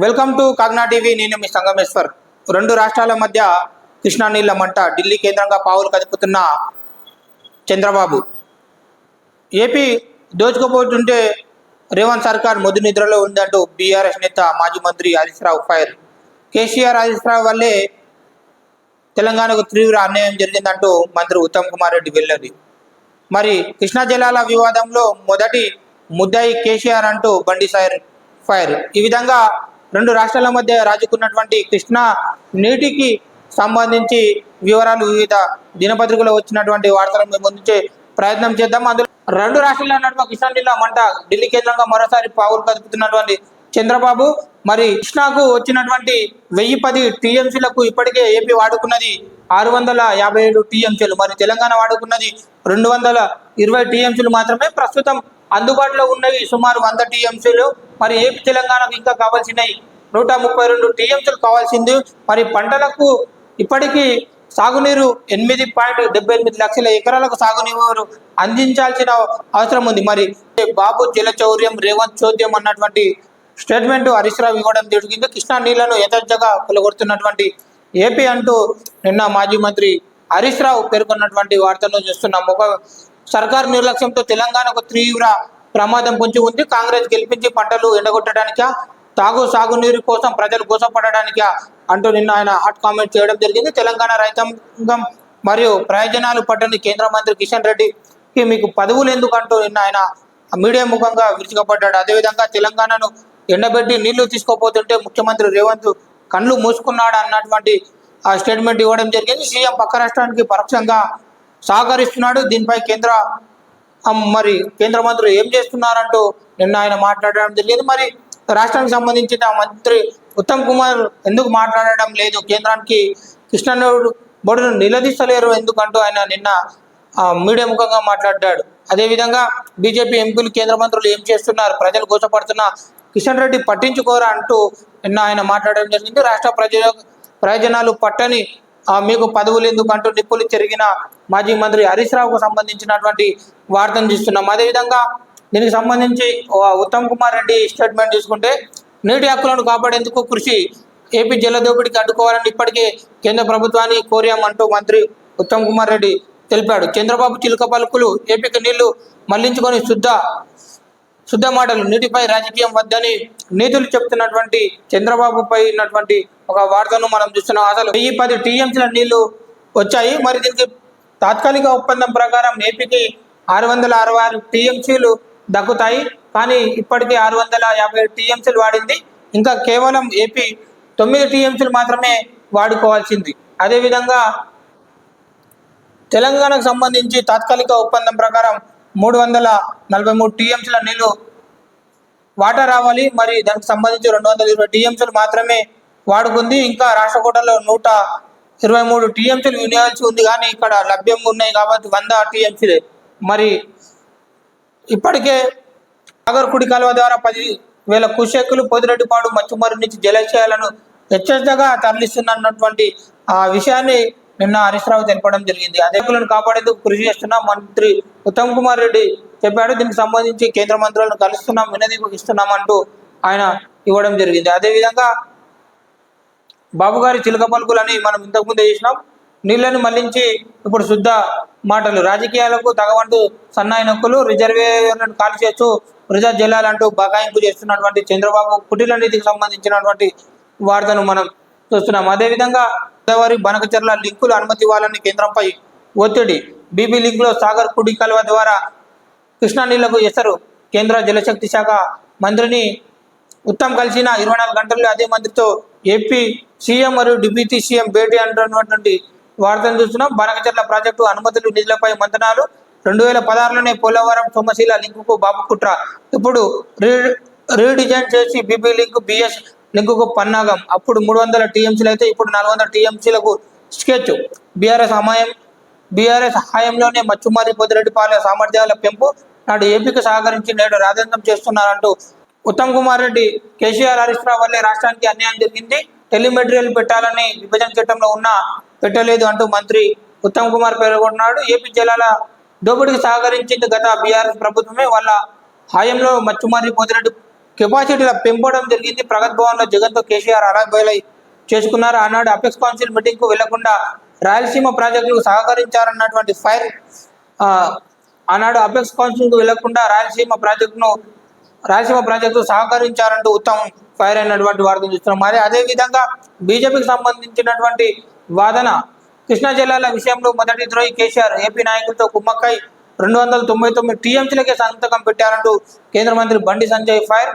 Welcome to Kagna TV. నేను మీ సంగమేశ్వర్. రెండు రాష్ట్రాల మధ్య కృష్ణా నీళ్ల మంట. ఢిల్లీ కేంద్రంగా పావులు కదుపుతున్న చంద్రబాబు. ఏపీ దోచుకుపోతుంటే రేవంత్ సర్కార్ మొద్దు నిద్రలో ఉందంటూ బీఆర్ఎస్ నేత మాజీ మంత్రి హరీష్ రావు ఫైర్. కేసీఆర్ హరీష్ రావు వల్లే తెలంగాణకు తీవ్ర అన్యాయం జరిగిందంటూ మంత్రి ఉత్తమ్ కుమార్ రెడ్డి వెళ్ళింది. మరి కృష్ణా జలాల వివాదంలో మొదటి ముద్దాయి కేసీఆర్ అంటూ బండి ఫైర్. ఈ విధంగా రెండు రాష్ట్రాల మధ్య రాజుకున్నటువంటి కృష్ణా నీటికి సంబంధించి వివరాలు వివిధ దినపత్రికలో వచ్చినటువంటి వార్తలను మేము ముందుంచే ప్రయత్నం చేద్దాం. అందులో రెండు రాష్ట్రాల నడుమ కృష్ణా నీళ్ళ మంట. ఢిల్లీ కేంద్రంగా మరోసారి పావులు కదుపుతున్నటువంటి చంద్రబాబు. మరి కృష్ణాకు వచ్చినటువంటి 1010 టీఎంసీలకు ఇప్పటికే ఏపీ వాడుకున్నది 657 టీఎంసీలు. మరి తెలంగాణ వాడుకున్నది 220 టీఎంసీలు మాత్రమే. ప్రస్తుతం అందుబాటులో ఉన్నవి సుమారు 100 టీఎంసీలు. మరి ఏపీ తెలంగాణకు ఇంకా కావాల్సినవి 132 టీఎంసీలు కావాల్సింది. మరి పంటలకు ఇప్పటికీ సాగునీరు 8.78 లక్షల ఎకరాలకు సాగునీరు అందించాల్సిన అవసరం ఉంది. మరి బాబు జలచౌర్యం, రేవంత్ చోద్యం అన్నటువంటి స్టేట్మెంట్ హరీష్ రావు ఇవ్వడం జరిగింది. కృష్ణా నీళ్లను యథార్థంగా కొలగొడుతున్నటువంటి ఏపీ అంటూ నిన్న మాజీ మంత్రి హరీష్ రావు పేర్కొన్నటువంటి వార్తలను చూస్తున్నాం. ఒక సర్కారు నిర్లక్ష్యంతో తెలంగాణకు తీవ్ర ప్రమాదం పొంచి ఉంది. కాంగ్రెస్ గెలిపించి పంటలు ఎండగొట్టడానికా, సాగునీరు కోసం ప్రజలు గోసపడడానికా అంటూ నిన్న ఆయన హాట్ కామెంట్ చేయడం జరిగింది. తెలంగాణ రైతాంగం మరియు ప్రయోజనాలు పట్టని కేంద్ర మంత్రి కిషన్ రెడ్డికి మీకు పదవులు ఎందుకంటూ నిన్న ఆయన మీడియా ముఖంగా విరుచుకుపడ్డాడు. అదేవిధంగా తెలంగాణను ఎండబెట్టి నీళ్లు తీసుకోపోతుంటే ముఖ్యమంత్రి రేవంత్ కళ్ళు మూసుకున్నాడు అన్నటువంటి ఆ స్టేట్మెంట్ ఇవ్వడం జరిగింది. సీఎం పక్క రాష్ట్రానికి పరోక్షంగా సహకరిస్తున్నాడు. దీనిపై కేంద్ర మంత్రులు ఏం చేస్తున్నారంటూ నిన్న ఆయన మాట్లాడడం జరిగింది. మరి రాష్ట్రానికి సంబంధించిన మంత్రి ఉత్తమ్ కుమార్ ఎందుకు మాట్లాడడం లేదు, కేంద్రానికి కృష్ణా బోర్డును నిలదీస్తలేరు ఎందుకంటూ ఆయన నిన్న మీడియా ముఖంగా మాట్లాడాడు. అదేవిధంగా బీజేపీ ఎంపీలు, కేంద్ర మంత్రులు ఏం చేస్తున్నారు, ప్రజలు గోసపడుతున్న కిషన్ రెడ్డి పట్టించుకోరా అంటూ నిన్న ఆయన మాట్లాడడం జరిగింది. రాష్ట్ర ప్రయోజనాలు పట్టని మీకు పదవులు ఎందుకంటూ నిప్పులు చెరిగిన మాజీ మంత్రి హరీష్ రావుకు సంబంధించినటువంటి వార్తను చూస్తున్నాం. అదేవిధంగా దీనికి సంబంధించి ఉత్తమ్ కుమార్ రెడ్డి స్టేట్మెంట్ తీసుకుంటే, నీటి హక్కులను కాపాడేందుకు కృషి, ఏపీ జలదోపిడికి అడ్డుకోవాలని ఇప్పటికే కేంద్ర ప్రభుత్వాన్ని కోరామంటూ మంత్రి ఉత్తమ్ కుమార్ రెడ్డి తెలిపాడు. చంద్రబాబు చిలుక పలుకులు, ఏపీకి నీళ్లు మళ్లించుకొని శుద్ధ మాటలు, నీటిపై రాజకీయం వద్దని నీతులు చెప్తున్నటువంటి చంద్రబాబుపై ఉన్నటువంటి ఒక వార్తను మనం చూస్తున్నాం. అసలు 1010 టీఎంసీల నీళ్లు వచ్చాయి. మరి దీనికి తాత్కాలిక ఒప్పందం ప్రకారం ఏపీకి 666 టీఎంసీలు దక్కుతాయి. కానీ ఇప్పటికీ 650 టీఎంసీలు వాడింది. ఇంకా కేవలం ఏపీ 9 టీఎంసీలు మాత్రమే వాడుకోవాల్సింది. అదేవిధంగా తెలంగాణకు సంబంధించి తాత్కాలిక ఒప్పందం ప్రకారం 343 టీఎంసీల నీళ్లు వాటర్ రావాలి. మరి దానికి సంబంధించి 220 టీఎంసీలు మాత్రమే వాడుకుంది. ఇంకా రాష్ట్ర కోటలో 123 టీఎంసీలు వినియోగించి ఉంది. కానీ ఇక్కడ లభ్యం ఉన్నాయి కాబట్టి 100 టీఎంసీలే. మరి ఇప్పటికే సాగర్ కుడి కాలువ ద్వారా 10,000 కుషెక్కులు పొదిరెడ్డిపాడు మచ్చుమరి నుంచి జలాశయాలను హెచ్చరికగా తరలిస్తున్నటువంటి ఆ విషయాన్ని నిన్న హరీష్ రావు తెలపడం జరిగింది. అధికారులను కాపాడేందుకు కృషి చేస్తున్న మంత్రి ఉత్తమ్ కుమార్ రెడ్డి చెప్పాడు. దీనికి సంబంధించి కేంద్ర మంత్రులను కలుస్తున్నాం, వినదీస్తున్నాం అంటూ ఆయన ఇవ్వడం జరిగింది. అదేవిధంగా బాబు గారి చిలుక పలుకులని మనం ఇంతకుముందే చేసినాం. నీళ్లను మళ్లించి ఇప్పుడు శుద్ధ మాటలు, రాజకీయాలకు తగవంటూ సన్నాయి నొక్కులు, రిజర్వేయర్లను ఖాళీ చేస్తూ ప్రజా జలాలంటూ బకాయింపు చేస్తున్నటువంటి చంద్రబాబు కుటీల నీతికి సంబంధించినటువంటి వార్తను మనం చూస్తున్నాం. అదేవిధంగా గోదావరి బనకచర్ల లింకులు అనుమతి ఇవ్వాలని కేంద్రంపై ఒత్తిడి. బీబీ లింక్లో సాగర్ కుడి కాలువ ద్వారా కృష్ణా నీళ్లకు ఎసరు. కేంద్ర జలశక్తి శాఖ మంత్రిని ఉత్తమ్ కలిసిన 24 గంటల్లో అదే మంత్రితో ఏపీ సీఎం మరియు డిప్యూటీ సీఎం భేటీ అంటున్నటువంటి వార్తను చూస్తున్నాం. బనకచర్ల ప్రాజెక్టు అనుమతులు, నిధులపై మంతనాలు. 2016లోనే పోలవరం సోమశీల లింకుకు బాబు కుట్ర. ఇప్పుడు రీడిజైన్ చేసి బీబీ లింక్, బిఎస్ లింకుకు పన్నాగం. అప్పుడు 300 టీఎంసీలు అయితే ఇప్పుడు 400 టీఎంసీలకు స్కెచ్. బీఆర్ఎస్ హయాంలోనే మచ్చుమారి పొదిరెడ్డిపాలె సామర్థ్యాల పెంపు. నాడు ఏపీకి సహకరించి నేడు రాజంతం చేస్తున్నారంటూ ఉత్తమ్ కుమార్ రెడ్డి, కేసీఆర్ హరీష్ రావు వల్లే రాష్ట్రానికి అన్యాయం జరిగింది, టెలిమెటీరియల్ పెట్టాలని విభజన చట్టంలో ఉన్నా పెట్టలేదు అంటూ మంత్రి ఉత్తమ్ కుమార్ పేర్కొన్నాడు. ఏపీ జలాల దోపిడీకి సహకరించింది గత బీఆర్ఎస్ ప్రభుత్వమే. వాళ్ళ హయాంలో మచ్చుమారి పొదిరెడ్డి కెపాసిటీల పెంపడం జరిగింది. ప్రగతి భవన్లో జగన్తో కేసీఆర్ అలాబోలై చేసుకున్నారు. ఆనాడు అపెక్స్ కౌన్సిల్ మీటింగ్కు వెళ్లకుండా రాయలసీమ ప్రాజెక్టులకు సహకరించారన్నటువంటి ఫైర్ ఆనాడు అపెక్స్ కౌన్సిల్కు వెళ్లకుండా రాయలసీమ ప్రాజెక్టు సహకరించారంటూ ఉత్తమ్ ఫైర్ అయినటువంటి వార్తలు చూస్తున్నాం. మరి అదేవిధంగా బీజేపీకి సంబంధించినటువంటి వాదన కృష్ణా జిల్లాల విషయంలో మొదటి ద్రోహి కేసీఆర్ ఏపీ నాయకులతో కుమ్మక్కై 299 టీఎంసీలకే సంతకం పెట్టారంటూ కేంద్ర మంత్రి బండి సంజయ్ ఫైర్.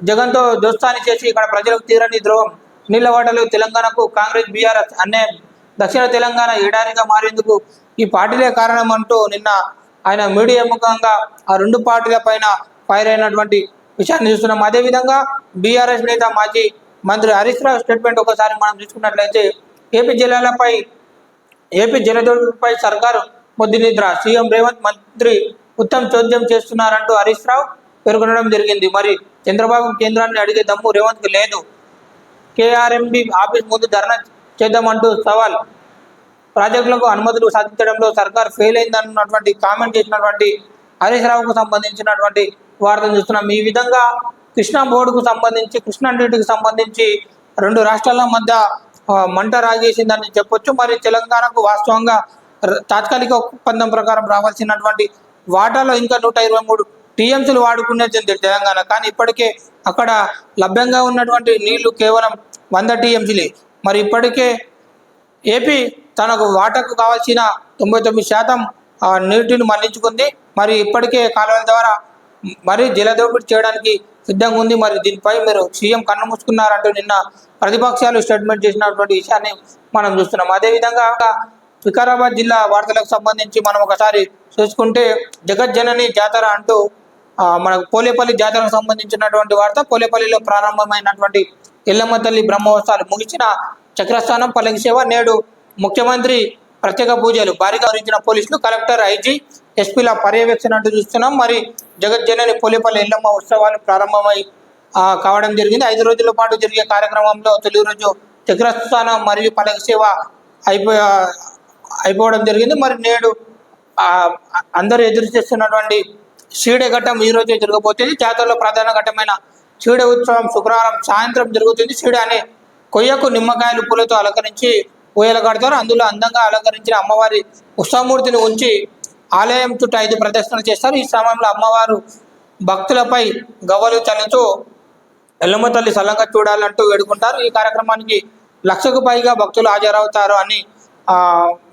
జగన్తో దోస్తాని చేసి ఇక్కడ ప్రజలకు తీరని ద్రోహం. నీళ్లవాటలు తెలంగాణకు కాంగ్రెస్ బీఆర్ఎస్ అన్యాయం. దక్షిణ తెలంగాణ ఎడారిగా మారేందుకు ఈ పార్టీలే కారణం అంటూ నిన్న ఆయన మీడియా ముఖంగా ఆ రెండు పార్టీల పైన ఫైర్ అయినటువంటి విషయాన్ని చూస్తున్నాం. అదేవిధంగా బీఆర్ఎస్ నేత మాజీ మంత్రి హరీష్ రావు స్టేట్మెంట్ ఒకసారి మనం చూసుకున్నట్లయితే ఏపీ జలదొడ్డిపై సర్కారు మొద్దు నిద్ర. సీఎం రేవంత్ మంత్రి ఉత్తమ్ చోద్యం చేస్తున్నారంటూ హరీష్ రావు పేర్కొనడం జరిగింది. మరి చంద్రబాబు కేంద్రాన్ని అడిగే దమ్ము రేవంత్కి లేదు. కేఆర్ఎంబి ఆఫీస్ ముందు ధర్నా చేద్దామంటూ సవాల్. ప్రాజెక్టులకు అనుమతులు సాధించడంలో సర్కార్ ఫెయిల్ అయిందన్నటువంటి కామెంట్ చేసినటువంటి హరీష్ రావుకు సంబంధించినటువంటి వార్తలు చూస్తున్నాం. ఈ విధంగా కృష్ణా బోర్డుకు సంబంధించి కృష్ణా నీటికి సంబంధించి రెండు రాష్ట్రాల మధ్య మంట రాగేసిందని చెప్పొచ్చు. మరి తెలంగాణకు వాస్తవంగా తాత్కాలిక ఒప్పందం ప్రకారం రావాల్సినటువంటి వాటాలో ఇంకా 123 టీఎంసీలు వాడుకునేది తెలంగాణ. కానీ ఇప్పటికే అక్కడ లభ్యంగా ఉన్నటువంటి నీళ్లు కేవలం 100 టీఎంసీలే. మరి ఇప్పటికే ఏపీ తనకు వాటాకు కావాల్సిన 99% నీటిని మళ్లించుకుంది. మరి ఇప్పటికే కాలువల ద్వారా మరి జలదోపిడీ చేయడానికి సిద్ధంగా ఉంది. మరి దీనిపై మీరు సీఎం కన్ను మూసుకున్నారంటూ నిన్న ప్రతిపక్షాలు స్టేట్మెంట్ చేసినటువంటి విషయాన్ని మనం చూస్తున్నాం. అదేవిధంగా వికారాబాద్ జిల్లా వార్తలకు సంబంధించి మనం ఒకసారి చూసుకుంటే జగజ్జనని జాతర అంటూ మనకు పోలేపల్లి జాతరకు సంబంధించినటువంటి వార్త. పోలేపల్లిలో ప్రారంభమైనటువంటి ఎల్లమ్మ తల్లి బ్రహ్మోత్సవాలు ముగిసిన చక్రస్థానం పల్లకి సేవ. నేడు ముఖ్యమంత్రి ప్రత్యేక పూజలు. భారీగా వరించిన పోలీసులు, కలెక్టర్, ఐజీ, ఎస్పీల పర్యవేక్షణ అంటూ చూస్తున్నాం. మరి జగజ్జనని పోలేపల్లి ఎల్లమ్మ ఉత్సవాలు ప్రారంభమై కావడం జరిగింది. 5 రోజుల పాటు జరిగే కార్యక్రమంలో తొలి రోజు చక్రస్థానం మరియు పల్లకి సేవ అయిపోవడం జరిగింది. మరి నేడు అందరూ ఎదురు చేస్తున్నటువంటి షీడే ఘట్టం ఈ రోజే జరగబోతుంది. జాతరలో ప్రధాన ఘట్టమైన షీడే ఉత్సవం శుక్రవారం సాయంత్రం జరుగుతుంది. షీడే అనే కొయ్యకు నిమ్మకాయలు పూలతో అలంకరించి ఊయలు కడతారు. అందులో అందంగా అలంకరించిన అమ్మవారి ఉత్సవమూర్తిని ఉంచి ఆలయం చుట్టూ 5 ప్రదర్శనలు చేస్తారు. ఈ సమయంలో అమ్మవారు భక్తులపై గవ్వలు చల్లుతూ ఎల్లమ్మ తల్లి సల్లంగా చూడాలంటూ వేడుకుంటారు. ఈ కార్యక్రమానికి 1,00,000కు పైగా భక్తులు హాజరవుతారు అని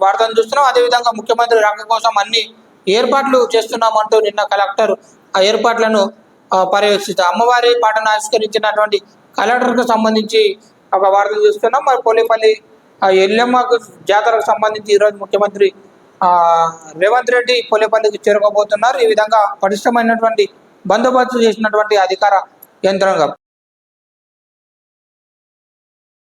వార్తను చూస్తున్నాం. అదేవిధంగా ముఖ్యమంత్రి రాక కోసం అన్ని ఏర్పాట్లు చేస్తున్నామంటూ నిన్న కలెక్టర్ ఆ ఏర్పాట్లను పర్యవేక్షిస్తారు. అమ్మవారి పాటను ఆవిష్కరించినటువంటి కలెక్టర్కు సంబంధించి ఒక వార్తను చూస్తున్నాం. మరి పోలేపల్లి ఎల్లమ్మకు జాతరకు సంబంధించి ఈరోజు ముఖ్యమంత్రి రేవంత్ రెడ్డి పోలేపల్లికి చేరుకోబోతున్నారు. ఈ విధంగా పటిష్టమైనటువంటి బందోబస్తు చేసినటువంటి అధికార యంత్రాంగం.